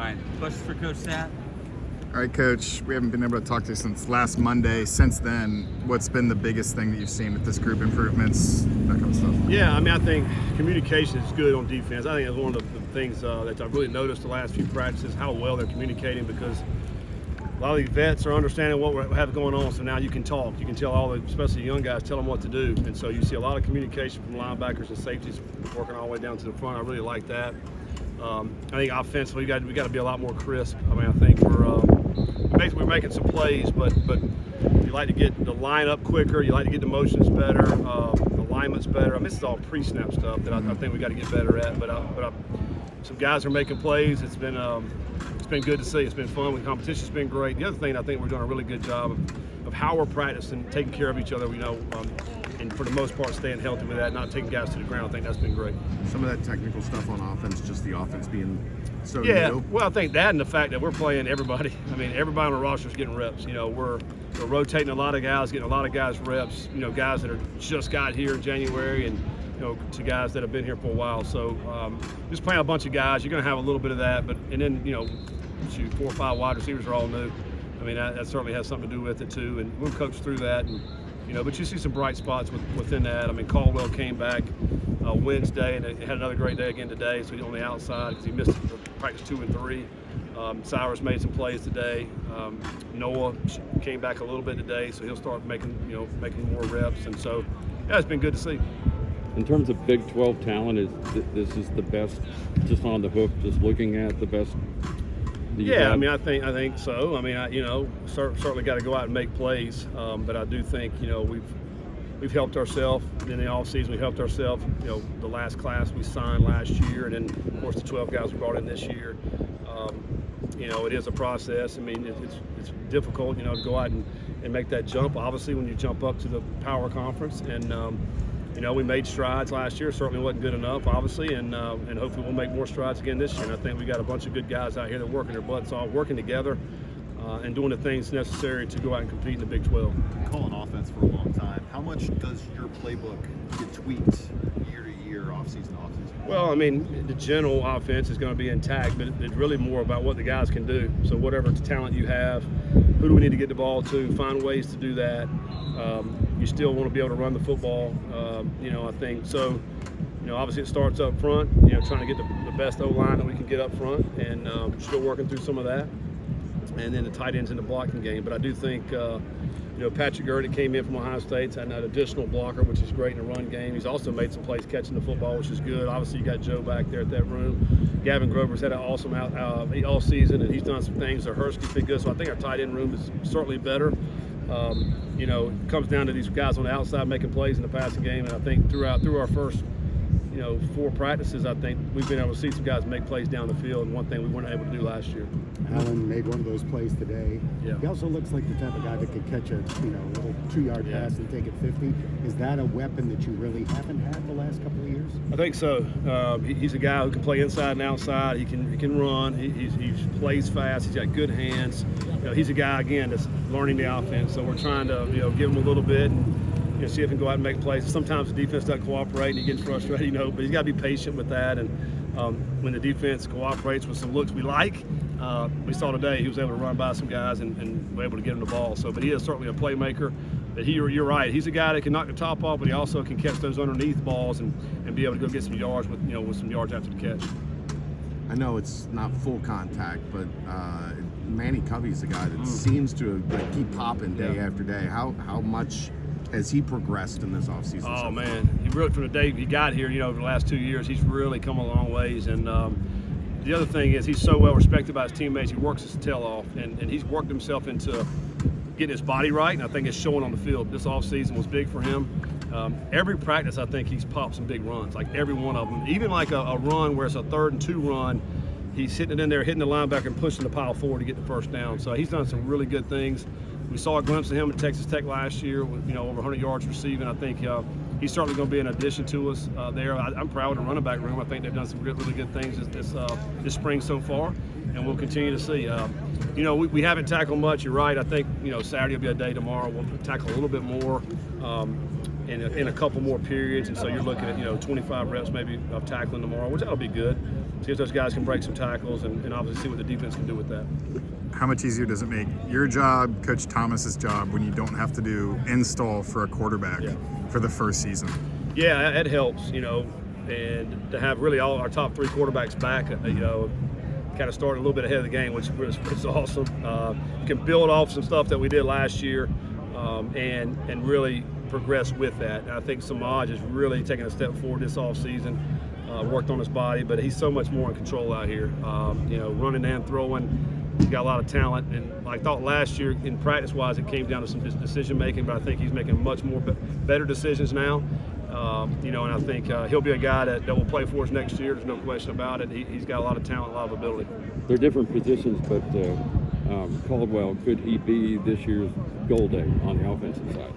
right, questions for Coach Sat? All right, Coach, we haven't been able to talk to you since last Monday. Since then, what's been the biggest thing that you've seen with this group? Improvements, that kind of stuff? Yeah, I mean, I think communication is good on defense. I think it's one of the things that I've really noticed the last few practices, how well they're communicating, because a lot of these vets are understanding what we have going on, so now you can talk. You can tell all the, especially the young guys, tell them what to do. And so you see a lot of communication from linebackers and safeties working all the way down to the front. I really like that. I think offensively, we got to be a lot more crisp. I mean, I think we're making some plays, but you like to get the line up quicker. You like to get the motions better, the alignments better. I mean, this is all pre-snap stuff that I think we got to get better at. But some guys are making plays. It's been good to see. It's been fun. The competition's been great. The other thing, I think we're doing a really good job of how we're practicing, taking care of each other. And for the most part, staying healthy with that, not taking guys to the ground. I think that's been great. Some of that technical stuff on offense, just the offense being so new. Well, I think that and the fact that we're playing everybody. I mean, everybody on the roster is getting reps. We're rotating a lot of guys, getting a lot of guys reps. Guys that are just got here in January, and to guys that have been here for a while. So just playing a bunch of guys, you're going to have a little bit of that. But and then 4 or 5 wide receivers are all new. I mean, that certainly has something to do with it too. And we'll coach through that. And but you see some bright spots within that. I mean, Caldwell came back Wednesday and had another great day again today. So he's on the outside because he missed practice 2 and 3. Cyrus made some plays today. Noah came back a little bit today, so he'll start making more reps. And so, yeah, it's been good to see. In terms of Big 12 talent, this is the best, just on the hook, just looking at the best. Yeah, I mean, I think so. I mean, certainly got to go out and make plays, but I do think we've helped ourselves in the offseason. We helped ourselves. The last class we signed last year, and then of course the 12 guys we brought in this year. It is a process. I mean, it's difficult, to go out and make that jump. Obviously, when you jump up to the power conference, and we made strides last year. Certainly wasn't good enough, obviously, and hopefully we'll make more strides again this year. And I think we got a bunch of good guys out here that are working their butts off, working together, and doing the things necessary to go out and compete in the Big 12. Calling offense for a long time. How much does your playbook get tweaked year to year, off-season? Well, I mean, the general offense is going to be intact, but it's really more about what the guys can do. So whatever talent you have, who do we need to get the ball to, find ways to do that. You still want to be able to run the football, I think. So, obviously it starts up front, trying to get the best O-line that we can get up front, and still working through some of that. And then the tight ends in the blocking game. But I do think, Patrick Gurdick came in from Ohio State, had an additional blocker, which is great in the run game. He's also made some plays catching the football, which is good. Obviously, you got Joe back there at that room. Gavin Grover's had an awesome all season, and he's done some things. Hursty's been good. So I think our tight end room is certainly better. It comes down to these guys on the outside making plays in the passing game, and I think through our first 4 practices, I think we've been able to see some guys make plays down the field, and one thing we weren't able to do last year. Allen made one of those plays today. Yeah. He also looks like the type of guy that could catch a little 2-yard pass and take it 50. Is that a weapon that you really haven't had the last couple of years? I think so. He's a guy who can play inside and outside. He can run. He plays fast. He's got good hands. He's a guy again that's learning the offense. So we're trying to give him a little bit and see if he can go out and make plays. Sometimes the defense doesn't cooperate and he gets frustrated, but he's got to be patient with that. And when the defense cooperates with some looks we like, we saw today he was able to run by some guys and were able to get him the ball. So, but he is certainly a playmaker. But you're right. He's a guy that can knock the top off, but he also can catch those underneath balls and be able to go get some yards with some yards after the catch. I know it's not full contact, but Manny Covey's a guy that seems to keep popping day after day. How much has he progressed in this offseason? Oh, man. He really, from the day he got here, over the last 2 years, he's really come a long ways. And the other thing is he's so well respected by his teammates. He works his tail off, and he's worked himself into getting his body right, and I think it's showing on the field. This offseason was big for him. Every practice, I think he's popped some big runs, like every one of them. Even like a run where it's a 3rd and 2 run, he's hitting it in there, hitting the linebacker and pushing the pile forward to get the first down. So he's done some really good things. We saw a glimpse of him at Texas Tech last year with, over 100 yards receiving. I think he's certainly going to be an addition to us there. I'm proud of the running back room. I think they've done some really good things this spring so far, and we'll continue to see. We haven't tackled much. You're right. I think, Saturday will be a day tomorrow. We'll tackle a little bit more in a couple more periods, and so you're looking at, 25 reps maybe of tackling tomorrow, which that'll be good. see if those guys can break some tackles, and obviously see what the defense can do with that. How much easier does it make your job, Coach Thomas's job, when you don't have to do install for a quarterback for the first season? Yeah, it helps, and to have really all our top 3 quarterbacks back, kind of started a little bit ahead of the game, which is awesome. You can build off some stuff that we did last year, and really progress with that. And I think Samaj is really taking a step forward this offseason. Worked on his body, but he's so much more in control out here. Running and throwing. He's got a lot of talent, and I thought last year in practice-wise it came down to some decision making, but I think he's making much more better decisions now. And I think he'll be a guy that will play for us next year. There's no question about it. He's got a lot of talent, a lot of ability. They're different positions, but Caldwell, could he be this year's gold egg on the offensive side?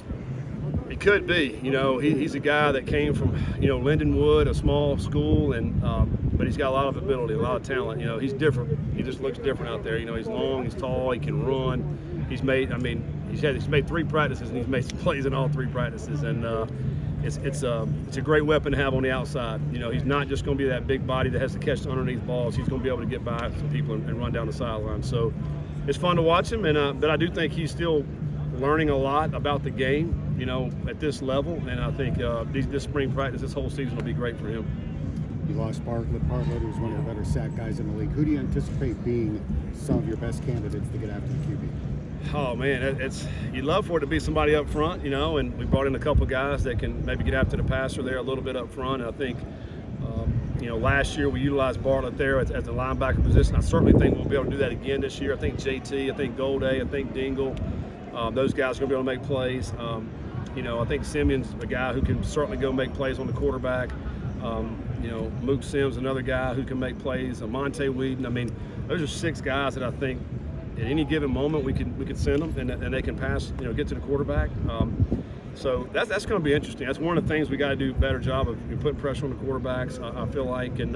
He could be. He's a guy that came from, Lindenwood, a small school, and but he's got a lot of ability, a lot of talent. He's different. He just looks different out there. He's long, he's tall, he can run. He's made 3 practices, and he's made some plays in all 3 practices, and it's a great weapon to have on the outside. He's not just going to be that big body that has to catch the underneath balls. He's going to be able to get by some people and run down the sideline. So it's fun to watch him, and but I do think he's still learning a lot about the game, at this level, and I think this spring practice, this whole season will be great for him. You lost Bartlett. Bartlett was one of the better sack guys in the league. Who do you anticipate being some of your best candidates to get after the QB? Oh man, you'd love for it to be somebody up front, and we brought in a couple guys that can maybe get after the passer there a little bit up front. And I think, last year we utilized Bartlett there at the linebacker position. I certainly think we'll be able to do that again this year. I think JT, I think Golday, I think Dingle, those guys are going to be able to make plays. I think Simeon's a guy who can certainly go make plays on the quarterback. Mook Sims, another guy who can make plays. Monte Whedon. Those are 6 guys that I think at any given moment we could send them and they can pass, get to the quarterback. So that's going to be interesting. That's one of the things we got to do a better job of putting pressure on the quarterbacks. I feel like, and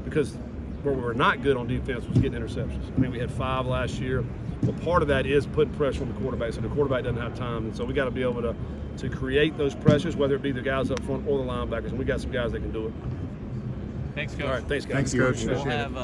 because where we were not good on defense was getting interceptions. We had 5 last year. Well, part of that is putting pressure on the quarterback, so the quarterback doesn't have time. And so we got to be able to create those pressures, whether it be the guys up front or the linebackers. And we got some guys that can do it. Thanks, Coach. All right, thanks, guys. Thanks, Coach. We'll have